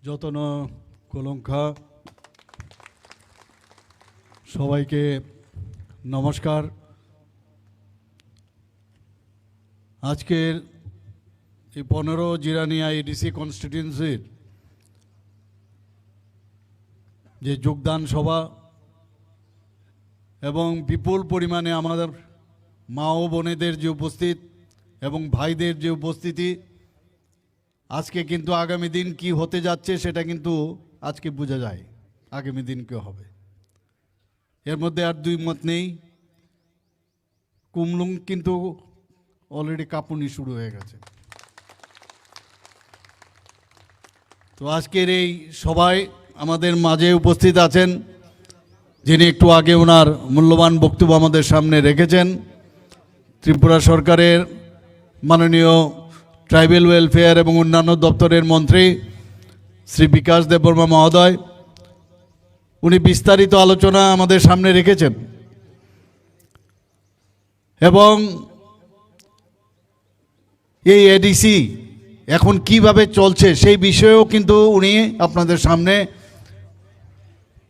যতন কলঙ্কা সবাইকে নমস্কার। আজকের এই 15 জিরানিয়া এডিসি কনস্টিটিউয়েন্সির যে যোগদান সভা এবং বিপুল পরিমাণে আমাদের মা ও বোনেদের যে উপস্থিত এবং ভাইদের যে উপস্থিতি, আজকে কিন্তু আগামী দিন কি হতে যাচ্ছে সেটা কিন্তু আজকে বোঝা যায় আগামী দিন কি হবে। এর মধ্যে আর দুই মত নেই। কুমলুং কিন্তু অলরেডি কাঁপুনি শুরু হয়ে গেছে। তো আজকের এই সবাই আমাদের মাঝে উপস্থিত আছেন, যিনি একটু আগে ওনার মূল্যবান বক্তব্য আমাদের সামনে রেখেছেন, ত্রিপুরা সরকারের মাননীয় ট্রাইবেল ওয়েলফেয়ার এবং অন্যান্য দপ্তরের মন্ত্রী শ্রী বিকাশ দেববর্মা মহোদয়। উনি বিস্তারিত আলোচনা আমাদের সামনে রেখেছেন এবং এই এডিসি এখন কিভাবে চলছে সেই বিষয়েও কিন্তু উনি আপনাদের সামনে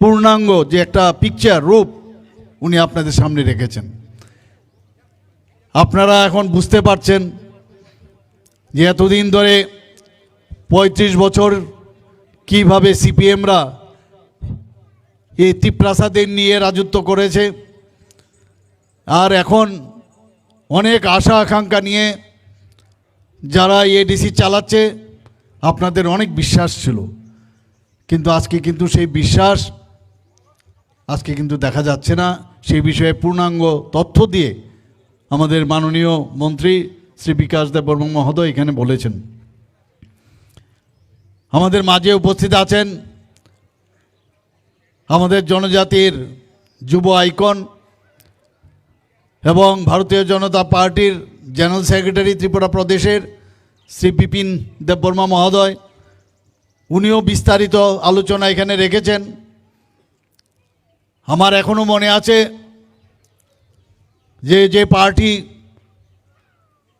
পূর্ণাঙ্গ যে একটা পিকচার রূপ উনি আপনাদের সামনে রেখেছেন। আপনারা এখন বুঝতে পারছেন যে এতদিন ধরে 35 বছর কিভাবে সিপিএমরা এই ত্রিপ্রাসাদের নিয়ে রাজত্ব করেছে, আর এখন অনেক আশা আকাঙ্ক্ষা নিয়ে যারা এডিসি চালাচ্ছে, আপনাদের অনেক বিশ্বাস ছিল, কিন্তু আজকে কিন্তু সেই বিশ্বাস আজকে কিন্তু দেখা যাচ্ছে না। সেই বিষয়ে পূর্ণাঙ্গ তথ্য দিয়ে আমাদের মাননীয় মন্ত্রী শ্রী বিকাশ দেববর্মা মহোদয় এখানে বলেছেন। আমাদের মাঝে উপস্থিত আছেন আমাদের জনজাতির যুব আইকন এবং ভারতীয় জনতা পার্টির জেনারেল সেক্রেটারি ত্রিপুরা প্রদেশের শ্রী বিপিন দেববর্মা মহোদয়। উনিও বিস্তারিত আলোচনা এখানে রেখেছেন। আমার এখনও মনে আছে যে পার্টি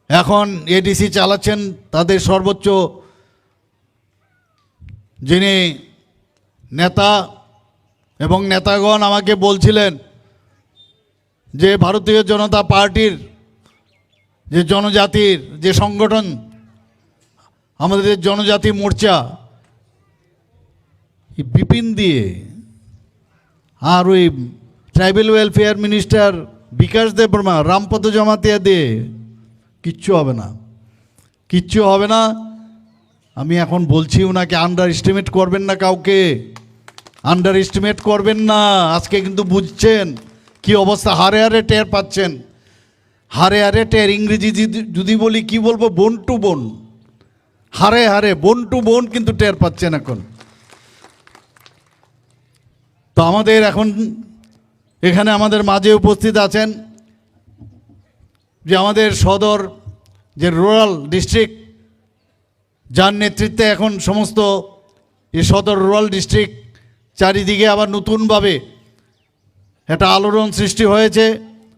এখন এডিসি চালাচ্ছেন তাদের সর্বোচ্চ যিনি নেতা এবং নেতাগণ আমাকে বলছিলেন যে ভারতীয় জনতা পার্টির যে জনজাতির যে সংগঠন আমাদের জনজাতি মোর্চা, বিপিন দিয়ে আর ওই ট্রাইবেল ওয়েলফেয়ার মিনিস্টার বিকাশ দেববর্মা রামপদ জমাতিয়া দিয়ে কিচ্ছু হবে না, কিচ্ছু হবে না। আমি এখন বলছি ওনাকে আন্ডার এস্টিমেট করবেন না, কাউকে আন্ডার এস্টিমেট করবেন না। আজকে কিন্তু বুঝছেন কি অবস্থা, হারে হারে টের পাচ্ছেন, হারে হারে টের। ইংরেজি যদি বলি কি বলবো, বোন টু বোন, হারে হারে বোন টু বোন কিন্তু টের পাচ্ছেন এখন। তো আমাদের এখন এখানে আমাদের মাঝে উপস্থিত আছেন যে আমাদের সদর যে রুরাল ডিস্ট্রিক্ট, যার নেতৃত্বে এখন সমস্ত এই সদর রুরাল ডিস্ট্রিক্ট চারিদিকে আবার নতুনভাবে একটা আলোড়ন সৃষ্টি হয়েছে।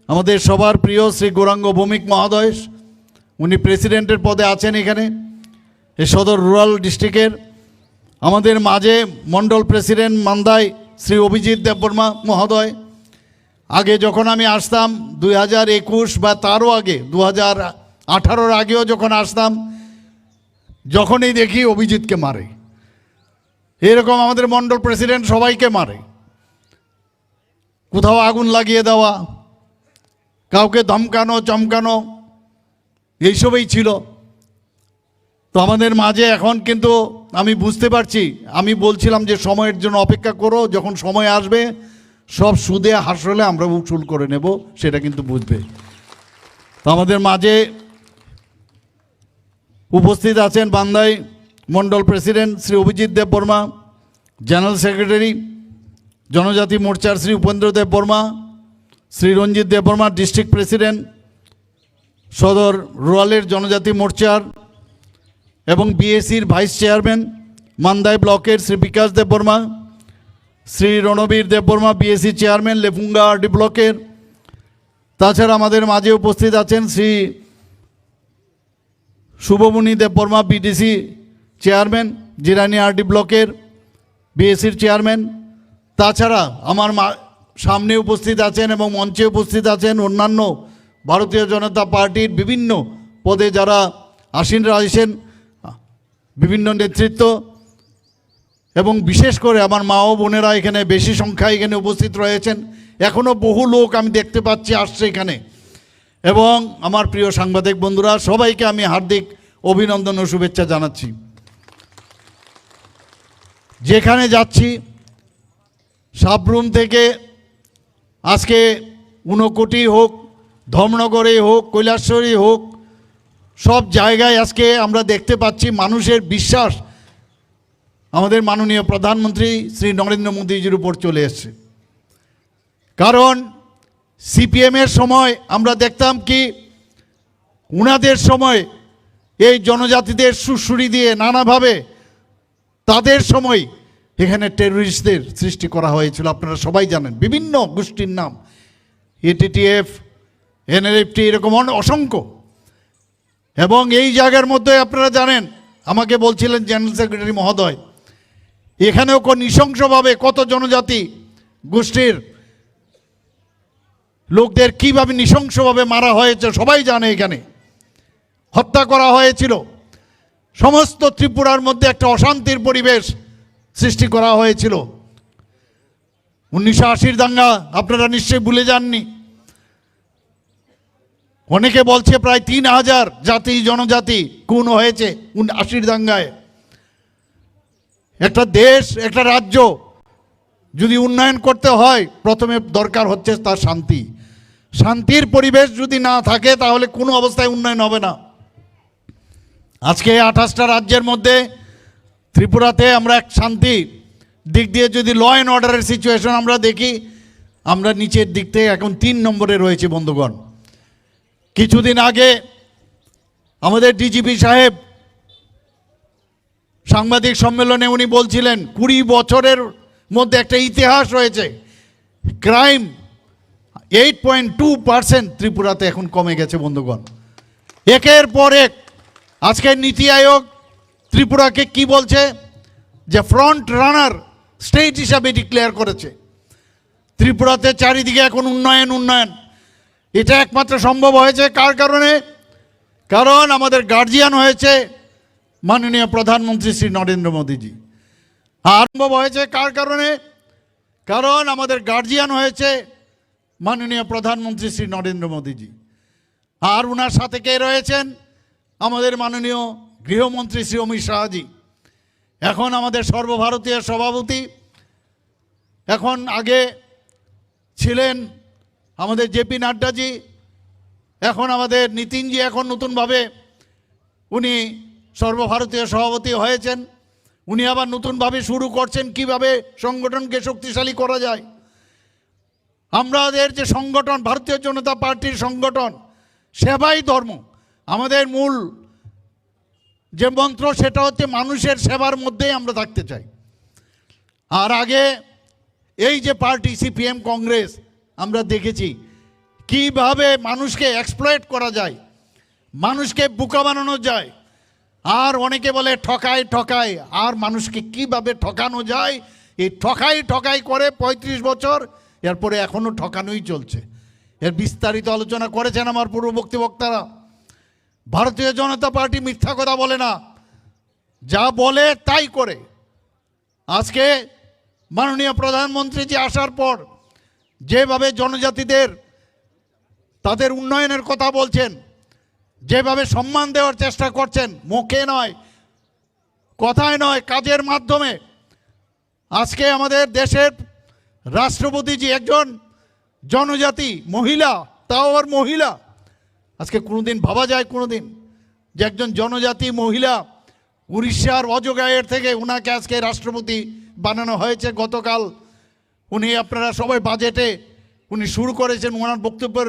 আমাদের সবার প্রিয় শ্রী গৌরাঙ্গ ভৌমিক মহোদয়, উনি প্রেসিডেন্টের পদে আছেন এখানে এই সদর রুরাল ডিস্ট্রিক্টের। আমাদের মাঝে মণ্ডল প্রেসিডেন্ট মান্দাই শ্রী অভিজিৎ দেববর্মা মহোদয়। আগে যখন আমি আসতাম 2021 বা তারও আগে 2018-র আগেও যখন আসতাম, যখনই দেখি অভিজিৎকে মারে, এরকম আমাদের মণ্ডল প্রেসিডেন্ট সবাইকে মারে, কোথাও আগুন লাগিয়ে দেওয়া, কাউকে ধমকানো চমকানো, এইসবই ছিল। তো আমাদের মাঝে এখন কিন্তু আমি বুঝতে পারছি, আমি বলছিলাম যে সময়ের জন্য অপেক্ষা করো, যখন সময় আসবে সব সুদে হাসলে আমরা উসুল করে নেব, সেটা কিন্তু বুঝবে। তো আমাদের মাঝে উপস্থিত আছেন Bandai Mandal president Shri Abhijit Debbarma, general secretary Janajati মোর্চার শ্রী উপেন্দ্র দেববর্মা, শ্রী রঞ্জিত দেববর্মা ডিস্ট্রিক্ট প্রেসিডেন্ট সদর রুরালের জনজাতি মোর্চার এবং বিএসির ভাইস চেয়ারম্যান মান্দাই ব্লকের Shri Bikash Debbarma, Shri Ranbir Debbarma BAC chairman Lefunga RD ব্লকের। তাছাড়া আমাদের মাঝে উপস্থিত আছেন Shri Shubhamani Debbarma BDC chairman, Jirani RD ব্লকের বিএসসির চেয়ারম্যান, তাছাড়া আমার সামনে উপস্থিত আছেন এবং মঞ্চে উপস্থিত আছেন অন্যান্য ভারতীয় জনতা পার্টির বিভিন্ন পদে যারা আসীন রয়েছেন, বিভিন্ন নেতৃত্ব, এবং বিশেষ করে আমার মা ও বোনেরা এখানে বেশি সংখ্যায় এখানে উপস্থিত রয়েছেন। এখনও বহু লোক আমি দেখতে পাচ্ছি আসছে এখানে। এবং আমার প্রিয় সাংবাদিক বন্ধুরা, সবাইকে আমি হার্দিক অভিনন্দন ও শুভেচ্ছা জানাচ্ছি। যেখানে যাচ্ছি, সাবরুম থেকে আজকে ঊনকোটি হোক, ধর্মনগরে হোক, কৈলাসহরী হোক, সব জায়গায় আজকে আমরা দেখতে পাচ্ছি মানুষের বিশ্বাস আমাদের মাননীয় প্রধানমন্ত্রী শ্রী নরেন্দ্র মোদীজির উপর চলে এসছে। কারণ সিপিএমের সময় আমরা দেখতাম কি, উনাদের সময় এই জনজাতিদের সুরসুরি দিয়ে নানাভাবে তাদের সময় এখানে টেররিস্টদের সৃষ্টি করা হয়েছিল। আপনারা সবাই জানেন, বিভিন্ন গোষ্ঠীর নাম, এটিটিএফ, এনএলএফটি, এরকম অসংখ্য। এবং এই জায়গার মধ্যে আপনারা জানেন, আমাকে বলছিলেন জেনারেল সেক্রেটারি মহোদয়, এখানেও নৃশংসভাবে কত জনজাতি গোষ্ঠীর লোকদের কিভাবে নৃশংসভাবে মারা হয়েছে সবাই জানে। এখানে হত্যা করা হয়েছিল। সমস্ত ত্রিপুরার মধ্যে একটা অশান্তির পরিবেশ সৃষ্টি করা হয়েছিল। 1980 দাঙ্গা আপনারা নিশ্চয়ই ভুলে যাননি। অনেকে বলছে প্রায় 3000 জাতি জনজাতি খুন হয়েছে 80 দাঙ্গায়। একটা দেশ, একটা রাজ্য যদি উন্নয়ন করতে হয়, প্রথমে দরকার হচ্ছে তার শান্তি। শান্তির পরিবেশ যদি না থাকে তাহলে কোনো অবস্থায় উন্নয়ন হবে না। আজকে 28টা রাজ্যের মধ্যে ত্রিপুরাতে আমরা এক শান্তি দিক দিয়ে যদি ল অ্যান্ড অর্ডারের সিচুয়েশন আমরা দেখি, আমরা নিচের দিক থেকে এখন 3 নম্বরে রয়েছে বন্ধুগণ। কিছুদিন আগে আমাদের ডিজিপি সাহেব সাংবাদিক সম্মেলনে উনি বলছিলেন 20 বছরের মধ্যে একটা ইতিহাস রয়েছে। ক্রাইম 8.2% ত্রিপুরাতে এখন কমে গেছে বন্ধুগণ। একের পর এক আজকের নীতি আয়োগ ত্রিপুরাকে কি বলছে, যে ফ্রন্ট রানার স্টেট হিসাবে ডিক্লেয়ার করেছে। ত্রিপুরাতে চারিদিকে এখন উন্নয়ন উন্নয়ন। এটা একমাত্র সম্ভব হয়েছে কার কারণে? কারণ আমাদের গার্জিয়ান হয়েছে মাননীয় প্রধানমন্ত্রী শ্রী নরেন্দ্র মোদীজি। আর সম্ভব হয়েছে কার কারণে? কারণ আমাদের গার্জিয়ান হয়েছে মাননীয় প্রধানমন্ত্রী শ্রী নরেন্দ্র মোদীজি। আর ওনার সাথে কে রয়েছেন? আমাদের মাননীয় গৃহমন্ত্রী শ্রী অমিত শাহজি, এখন আমাদের সর্বভারতীয় সভাপতি। এখন আগে ছিলেন আমাদের জেপি নাড্ডাজি, এখন আমাদের নীতিনজি, এখন নতুনভাবে উনি সর্বভারতীয় সভাপতি হয়েছেন। উনি আবার নতুনভাবে শুরু করছেন কিভাবে সংগঠনকে শক্তিশালী করা যায়। আমাদের যে সংগঠন, ভারতীয় জনতা পার্টির সংগঠন, সেবাই ধর্ম, আমাদের মূল যে মন্ত্র সেটা হচ্ছে মানুষের সেবার মধ্যেই আমরা থাকতে চাই। আর আগে এই যে পার্টি সিপিএম কংগ্রেস, আমরা দেখেছি কিভাবে মানুষকে এক্সপ্লয়েট করা যায়, মানুষকে বোকা বানানো যায়। আর অনেকে বলে ঠকায় ঠকায়, আর মানুষকে কিভাবে ঠকানো যায়, এই ঠকাই ঠকাই করে 35 বছর, এরপরে এখনও ঠকানোই চলছে। এর বিস্তারিত আলোচনা করেছেন আমার পূর্ববর্তী বক্তারা। ভারতীয় জনতা পার্টি মিথ্যা কথা বলে না, যা বলে তাই করে। আজকে মাননীয় প্রধানমন্ত্রী যে আসার পর যেভাবে জনজাতিদের তাদের উন্নয়নের কথা বলছেন, যেভাবে সম্মান দেওয়ার চেষ্টা করছেন, মুখে নয়, কথায় নয়, কাজের মাধ্যমে। আজকে আমাদের দেশের রাষ্ট্রপতিজি একজন জনজাতি মহিলা, তাও আর মহিলা। আজকে কোনোদিন ভাবা যায় কোনোদিন যে একজন জনজাতি মহিলা উড়িষ্যার অজগাঁয়ের থেকে উনাকে আজকে রাষ্ট্রপতি বানানো হয়েছে। গতকাল উনি, আপনারা সবাই বাজেটে উনি শুরু করেছেন, ওনার বক্তব্যের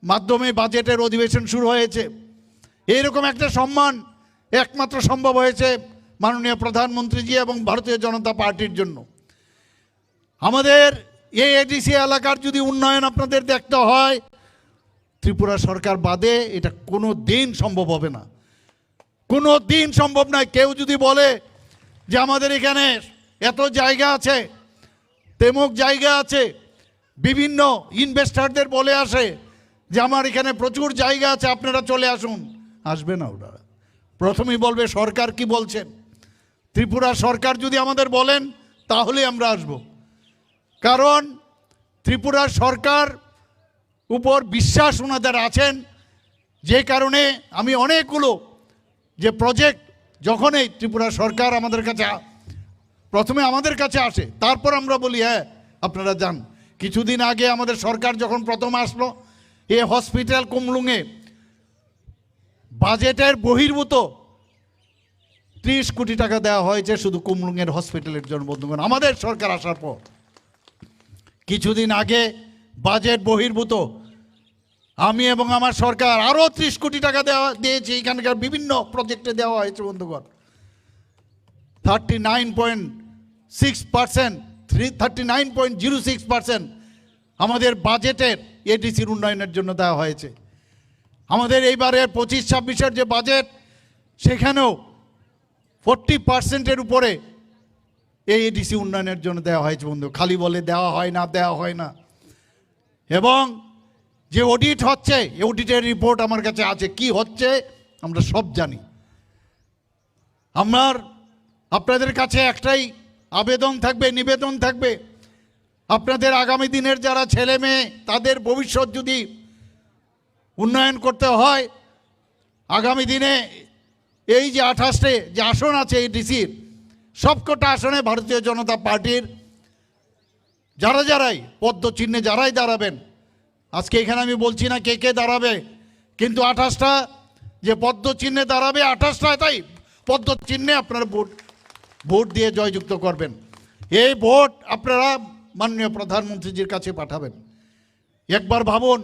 মাধ্যমে বাজেটের অধিবেশন শুরু হয়েছে। এইরকম একটা সম্মান একমাত্র সম্ভব হয়েছে মাননীয় প্রধানমন্ত্রীজি এবং ভারতীয় জনতা পার্টির জন্য। আমাদের এই এডিসি এলাকার যদি উন্নয়ন আপনাদের দেখতে হয়, ত্রিপুরা সরকার বাদে এটা কোনো দিন সম্ভব হবে না। কোনো দিন সম্ভব নয়। কেউ যদি বলে যে আমাদের এখানে এত জায়গা আছে, তেমক জায়গা আছে, বিভিন্ন ইনভেস্টরদের বলে আসে যে আমার এখানে প্রচুর জায়গা আছে, আপনারা চলে আসুন, আসবে না ওনারা। প্রথমেই বলবে সরকার কি বলছেন। ত্রিপুরা সরকার যদি আমাদের বলেন তাহলে আমরা আসব, কারণ ত্রিপুরা সরকার উপর বিশ্বাস ওনাদের আছেন। যে কারণে আমি অনেকগুলো যে প্রজেক্ট যখনই ত্রিপুরা সরকার আমাদের কাছে প্রথমে আমাদের কাছে আসে, তারপর আমরা বলি হ্যাঁ আপনারা যান। কিছুদিন আগে আমাদের সরকার যখন প্রথম আসলো, এ হসপিটাল কুমলুঙে বাজেটের বহির্ভূত 30 কোটি টাকা দেওয়া হয়েছে শুধু কুমলুঙের হসপিটালের জন্য। বন্ধুগণ, আমাদের সরকার আসার পর কিছুদিন আগে বাজেট বহির্ভূত আমি এবং আমার সরকার আরও 30 কোটি টাকা দিয়েছি, এখানকার বিভিন্ন প্রজেক্টে দেওয়া হয়েছে। বন্ধুগণ, 39.06% আমাদের বাজেটের এডিসির উন্নয়নের জন্য দেওয়া হয়েছে। আমাদের এইবারের 25-26-এর যে বাজেট, সেখানেও 40%-এর উপরে এই এডিসি উন্নয়নের জন্য দেওয়া হয়েছে। বন্ধু, খালি বলে দেওয়া হয় না, দেওয়া হয় না। এবং যে অডিট হচ্ছে, অডিটের রিপোর্ট আমার কাছে আছে, কি হচ্ছে আমরা সব জানি। আপনাদের কাছে একটাই আবেদন থাকবে, নিবেদন থাকবে, আপনাদের আগামী দিনের যারা ছেলে মেয়ে তাদের ভবিষ্যৎ যদি উন্নয়ন করতে হয়, আগামী দিনে এই যে 28টে যে আসন আছে এই ডিসির, সবকটা আসনে ভারতীয় জনতা পার্টির যারাই পদ্মচিহ্নে যারাই দাঁড়াবেন, আজকে এখানে আমি বলছি না কে কে দাঁড়াবে, কিন্তু 28টা যে পদ্মচিহ্নে দাঁড়াবে, 28টা তাই পদ্মচিহ্নে আপনারা ভোট দিয়ে জয়যুক্ত করবেন। এই ভোট আপনারা মাননীয় প্রধানমন্ত্রীজির কাছে পাঠাবেন। একবার ভাবুন,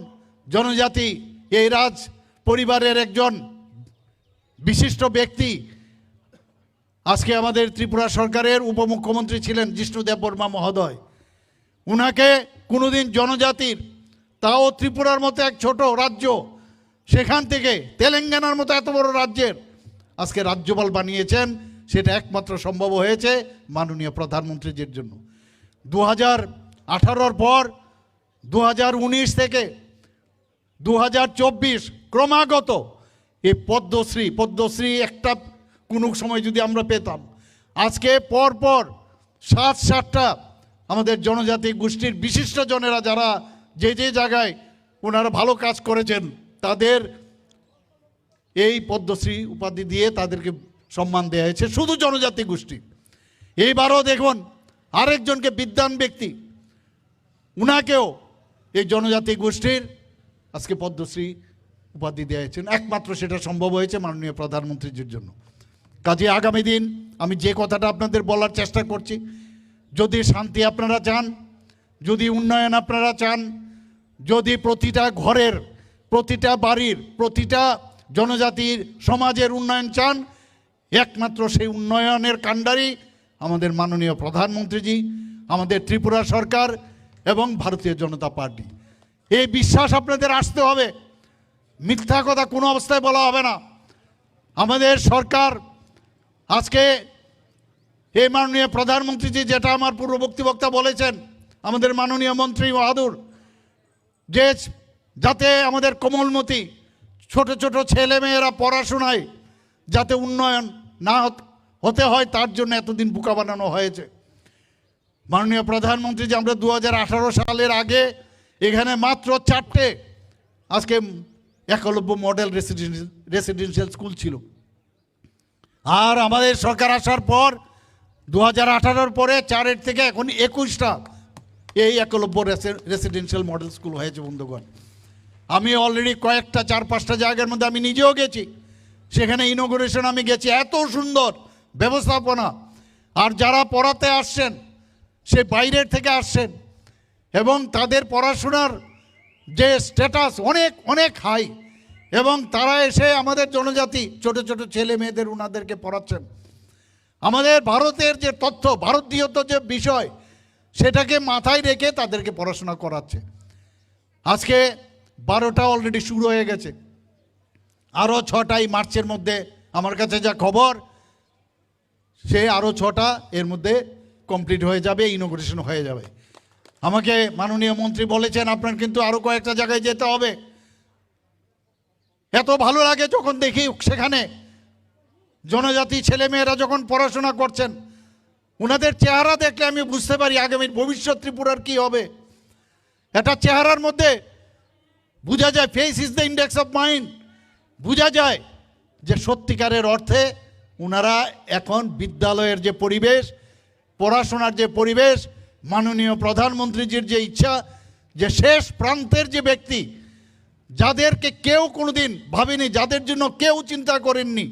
জনজাতি এই রাজ পরিবারের একজন বিশিষ্ট ব্যক্তি, আজকে আমাদের ত্রিপুরা সরকারের উপমুখ্যমন্ত্রী ছিলেন জিষ্ণু দেববর্মা মহোদয়। উনাকে কোনোদিন জনজাতির, তাও ত্রিপুরার মতো এক ছোট রাজ্য, সেখান থেকে তেলেঙ্গানার মতো এত বড় রাজ্যের আজকে রাজ্যপাল বানিয়েছেন। সেটা একমাত্র সম্ভব হয়েছে মাননীয় প্রধানমন্ত্রীজির জন্য। 2018-র পর 2019 থেকে 2024 ক্রমাগত এই পদ্মশ্রী একটা কোনো সময় যদি আমরা পেতাম, আজকে পরপর 7-7টা আমাদের জনজাতি গোষ্ঠীর বিশিষ্ট জনেরা যারা যে জায়গায় ওনারা ভালো কাজ করেছেন, তাদের এই পদ্মশ্রী উপাধি দিয়ে তাদেরকে সম্মান দেওয়া হয়েছে, শুধু জনজাতি গোষ্ঠী। এইবারও দেখুন আরেকজনকে বিদ্বান ব্যক্তি, উনাকেও এই জনজাতি গোষ্ঠীর আজকে পদ্মশ্রী উপাধি দেওয়া হয়েছে। একমাত্র সেটা সম্ভব হয়েছে মাননীয় প্রধানমন্ত্রীর জন্য। কাজে আগামী দিন আমি যে কথাটা আপনাদের বলার চেষ্টা করছি, যদি শান্তি আপনারা চান, যদি উন্নয়ন আপনারা চান, যদি প্রতিটা ঘরের, প্রতিটা বাড়ির, প্রতিটা জনজাতির সমাজের উন্নয়ন চান, একমাত্র সেই উন্নয়নের কাণ্ডারি আমাদের মাননীয় প্রধানমন্ত্রীজি, আমাদের ত্রিপুরা সরকার এবং ভারতীয় জনতা পার্টি। এই বিশ্বাস আপনাদের আসতে হবে, মিথ্যা কথা কোনো অবস্থায় বলা হবে না। আমাদের সরকার আজকে এই মাননীয় প্রধানমন্ত্রীজি, যেটা আমার পূর্ববর্তী বক্তা বলেছেন, আমাদের মাননীয় মন্ত্রী বাহাদুর, যে যাতে আমাদের কোমলমতি ছোট ছোট ছেলেমেয়েরা পড়াশোনায় যাতে উন্নয়ন না হতে হয়, তার জন্য এতদিন বোকা বানানো হয়েছে। মাননীয় প্রধানমন্ত্রী যে আমরা 2018 সালের আগে এখানে মাত্র 4টে আজকে একলব্য মডেল রেসিডেন্সিয়াল স্কুল ছিল, আর আমাদের সরকার আসার পর 2018-র পরে 4-এর থেকে এখন 21টা এই একলব্য রেসিডেন্সিয়াল মডেল স্কুল হয়েছে। বন্ধুগণ, আমি অলরেডি কয়েকটা 4-5টা জায়গার মধ্যে আমি নিজেও গেছি, সেখানে ইনোগ্রেশন আমি গেছি, এত সুন্দর ব্যবস্থাপনা। আর যারা পড়াতে আসছেন সে বাইরের থেকে আসছেন, এবং তাদের পড়াশোনার যে স্ট্যাটাস অনেক অনেক হাই, এবং তারা এসে আমাদের জনজাতি ছোট ছোট ছেলে মেয়েদের ওনাদেরকে পড়াচ্ছেন। আমাদের ভারতের যে তথ্য, ভারতীয়ত যে বিষয়, সেটাকে মাথায় রেখে তাদেরকে পড়াশোনা করাচ্ছে। আজকে 12টা অলরেডি শুরু হয়ে গেছে, আরও 6টাই মার্চের মধ্যে আমার কাছে যা খবর সে আরও 6টা এর মধ্যে কমপ্লিট হয়ে যাবে, ইনোগ্রেশন হয়ে যাবে। আমাকে মাননীয় মন্ত্রী বলেছেন আপনার কিন্তু আরও কয়েকটা জায়গায় যেতে হবে। এত ভালো লাগে যখন দেখি সেখানে জনজাতি ছেলেমেয়েরা যখন পড়াশোনা করছেন, ওনাদের চেহারা দেখলে আমি বুঝতে পারি আগামীর ভবিষ্যৎ ত্রিপুরার কি হবে। একটা চেহারার মধ্যে বোঝা যায়, face is the index of mind, বোঝা যায় যে সত্যিকারের অর্থে ওনারা এখন বিদ্যালয়ের যে পরিবেশ, পড়াশোনার যে পরিবেশ, মাননীয় প্রধানমন্ত্রীজির যে ইচ্ছা, যে শেষ প্রান্তের যে ব্যক্তি, যাদেরকে কেউ কোনোদিন ভাবেনি, যাদের জন্য কেউ চিন্তা করেননি,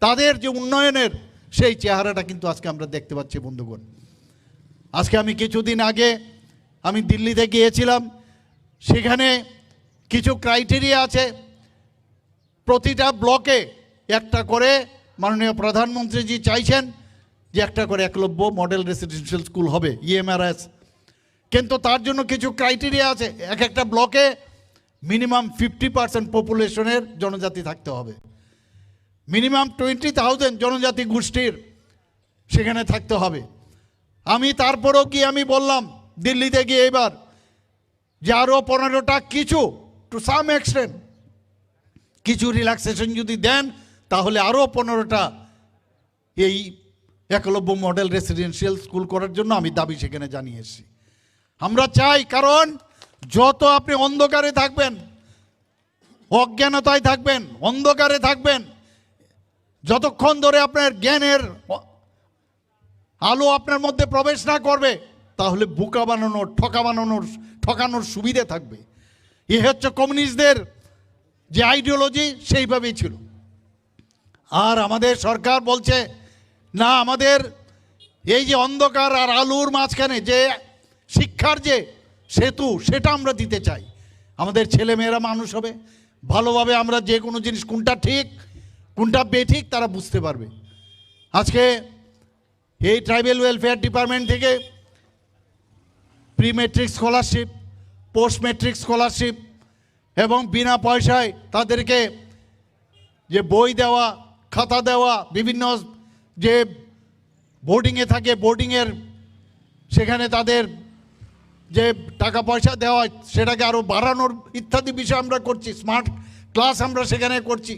তাদের যে উন্নয়নের সেই চেহারাটা কিন্তু আজকে আমরা দেখতে পাচ্ছি বন্ধুগণ। আজকে আমি কিছুদিন আগে আমি দিল্লিতে গিয়েছিলাম, সেখানে কিছু ক্রাইটেরিয়া আছে, প্রতিটা ব্লকে একটা করে মাননীয় প্রধানমন্ত্রীজি চাইছেন যে একটা করে একলব্য মডেল রেসিডেন্সিয়াল স্কুল হবে, ইএমআরএস। কিন্তু তার জন্য কিছু ক্রাইটেরিয়া আছে, এক একটা ব্লকে মিনিমাম 50% পপুলেশনের জনজাতি থাকতে হবে, মিনিমাম 20,000 জনজাতি গোষ্ঠীর সেখানে থাকতে হবে। আমি তারপরেও কি আমি বললাম দিল্লিতে গিয়ে এবার যে আরও 15টা কিছু টু সাম এক্সটেন্ট কিছু রিল্যাক্সেশন যদি দেন তাহলে আরও 15টা এই একলব্য মডেল রেসিডেন্সিয়াল স্কুল করার জন্য আমি দাবি সেখানে জানিয়ে এসেছি। আমরা চাই, কারণ যত আপনি অন্ধকারে থাকবেন, অজ্ঞানতায় থাকবেন, অন্ধকারে থাকবেন, যতক্ষণ ধরে আপনার জ্ঞানের আলো আপনার মধ্যে প্রবেশ না করবে, তাহলে বোকা বানানোর, ঠকানোর সুবিধে থাকবে। এ হচ্ছে কমিউনিস্টদের যে আইডিওলজি, সেইভাবেই ছিল। আর আমাদের সরকার বলছে না, আমাদের এই যে অন্ধকার আর আলোর মাঝখানে যে শিক্ষার যে সেতু, সেটা আমরা দিতে চাই। আমাদের ছেলেমেয়েরা মানুষ হবে ভালোভাবে, আমরা যে কোনো জিনিস কোনটা ঠিক কোনটা বেঠিক তারা বুঝতে পারবে। আজকে এই ট্রাইবেল ওয়েলফেয়ার ডিপার্টমেন্ট থেকে pre metric scholarship, post metric scholarship এবং বিনা পয়সায় তাদেরকে যে বই দেওয়া, খাতা দেওয়া, বিভিন্ন যে বোর্ডিংয়ে থাকে বোর্ডিংয়ের সেখানে তাদের যে টাকা পয়সা দেওয়া সেটাকে আরও বাড়ানোর ইত্যাদি বিষয় আমরা করছি। স্মার্ট ক্লাস আমরা সেখানে করছি।